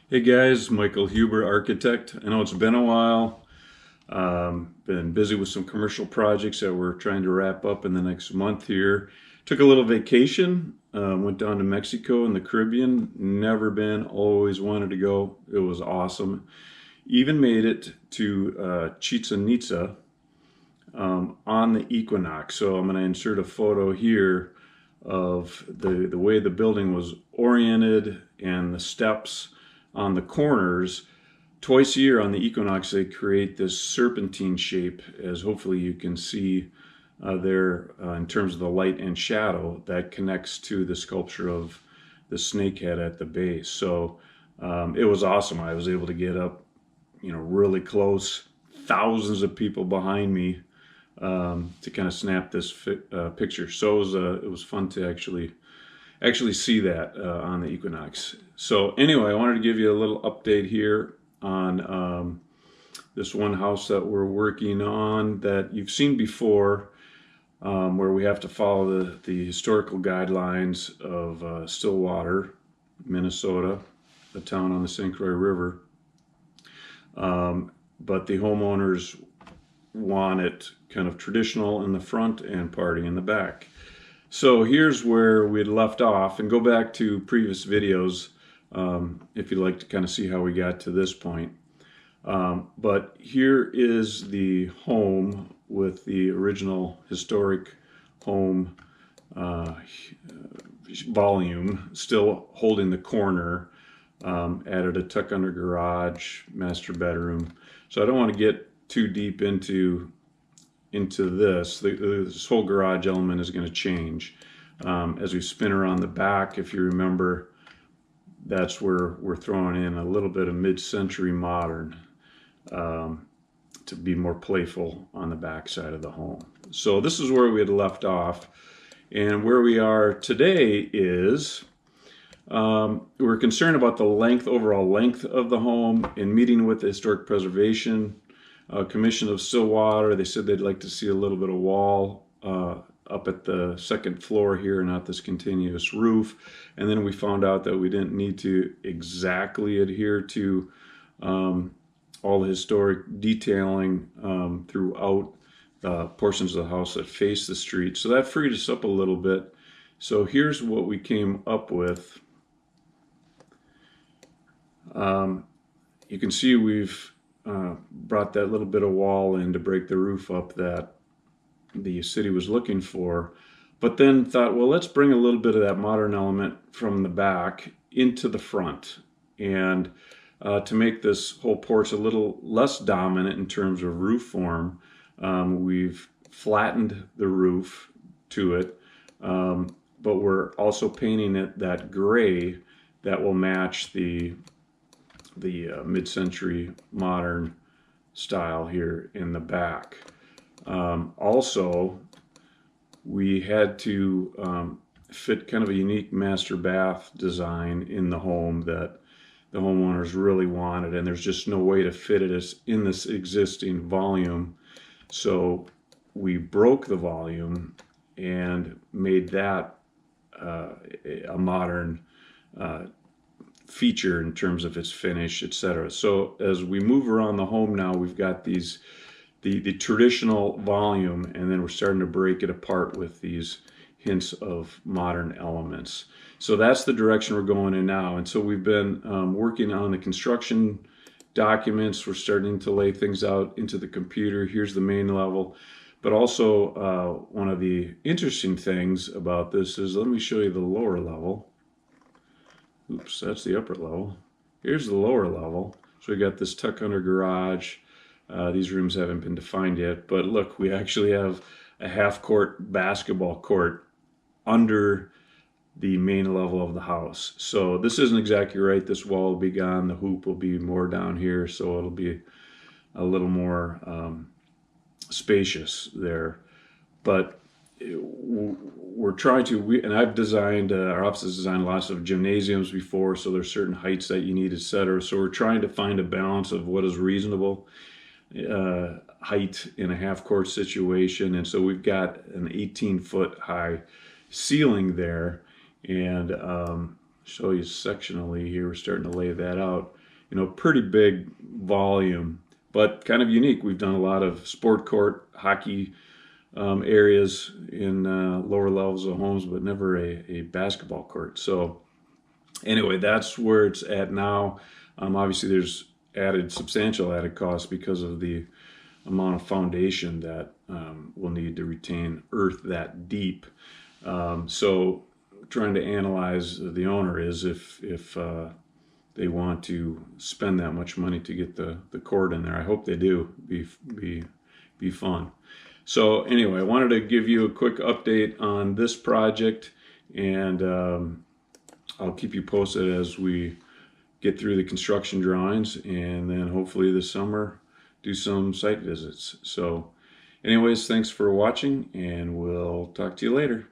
Hey guys, Michael Huber, architect. I know it's been a while. Been busy with some commercial projects that we're trying to wrap up in the next month here. Took a little vacation, went down to Mexico and the Caribbean. Never been, always wanted to go. It was awesome. Even made it to Chichen Itza on the equinox. So I'm going to insert a photo here of the way the building was oriented and the steps on the corners. Twice a year on the equinox, they create this serpentine shape, as hopefully you can see there in terms of the light and shadow that connects to the sculpture of the snake head at the base. So it was awesome. I was able to get up, really close, thousands of people behind me to kind of snap this picture. So it was fun to actually see that on the equinox. So anyway, I wanted to give you a little update here on this one house that we're working on that you've seen before, where we have to follow the historical guidelines of Stillwater, Minnesota, a town on the St. Croix River. But the homeowners want it kind of traditional in the front and party in the back. So here's where we had left off, and go back to previous videos if you'd like to kind of see how we got to this point. But here is the home with the original historic home volume, still holding the corner. Added a tuck under garage, master bedroom. So I don't want to get too deep into this. This whole garage element is going to change as we spin around the back. If you remember, that's where we're throwing in a little bit of mid-century modern to be more playful on the back side of the home. So this is where we had left off, and where we are today is we're concerned about the overall length of the home. In meeting with the Historic Preservation Commission of Stillwater, they said they'd like to see a little bit of wall up at the second floor here, not this continuous roof. And then we found out that we didn't need to exactly adhere to all the historic detailing throughout portions of the house that face the street. So that freed us up a little bit. So here's what we came up with. You can see we've brought that little bit of wall in to break the roof up that the city was looking for, but then thought, well, let's bring a little bit of that modern element from the back into the front, and to make this whole porch a little less dominant in terms of roof form, we've flattened the roof to it, but we're also painting it that gray that will match the mid-century modern style here in the back. Also, we had to fit kind of a unique master bath design in the home that the homeowners really wanted, and there's just no way to fit it in this existing volume. So we broke the volume and made that a modern feature in terms of its finish, etc. So as we move around the home now, we've got the traditional volume, and then we're starting to break it apart with these hints of modern elements. So that's the direction we're going in now. And so we've been working on the construction documents. We're starting to lay things out into the computer. Here's the main level. But also one of the interesting things about this is, let me show you the lower level. Oops, that's the upper level. Here's the lower level. So we got this tuck under garage. These rooms haven't been defined yet, but look, we actually have a half-court basketball court under the main level of the house. So this isn't exactly right. This wall will be gone. The hoop will be more down here, so it'll be a little more spacious there. But we're trying to, and I've designed, our office has designed lots of gymnasiums before, so there's certain heights that you need, etc. So we're trying to find a balance of what is reasonable height in a half-court situation. And so we've got an 18-foot high ceiling there, and show you sectionally here, we're starting to lay that out. pretty big volume, but kind of unique. We've done a lot of sport court hockey areas in lower levels of homes, but never a basketball court. So anyway, that's where it's at now. Obviously, there's substantial added costs because of the amount of foundation that we'll need to retain earth that deep. So trying to analyze the owner is if they want to spend that much money to get the court in there. I hope they do. Be fun. So anyway, I wanted to give you a quick update on this project, and I'll keep you posted as we get through the construction drawings, and then hopefully this summer do some site visits. So anyways, thanks for watching, and we'll talk to you later.